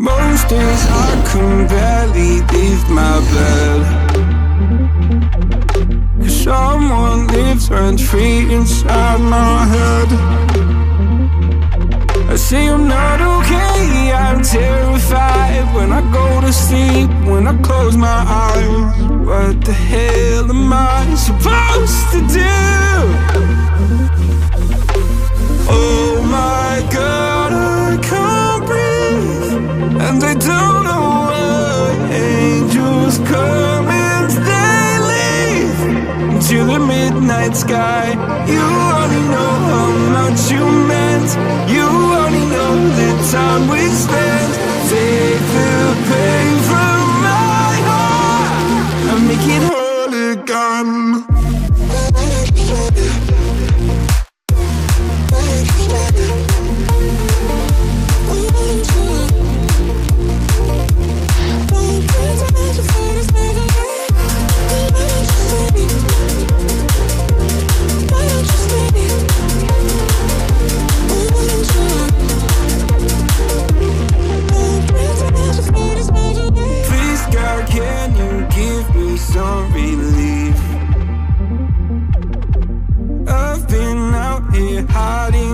Most days I can barely leave my bed, 'cause someone lives rent-free inside my head. I say I'm not okay, I'm terrified when I go to sleep, when I close my eyes. What the hell am I supposed to do? Oh my God, I can't breathe, and I don't know why. Angels come and they leave into the midnight sky. You only know how much you meant, you only know the time we spent. Take the pain from my heart and make it whole again. Some relief. I've been out here hiding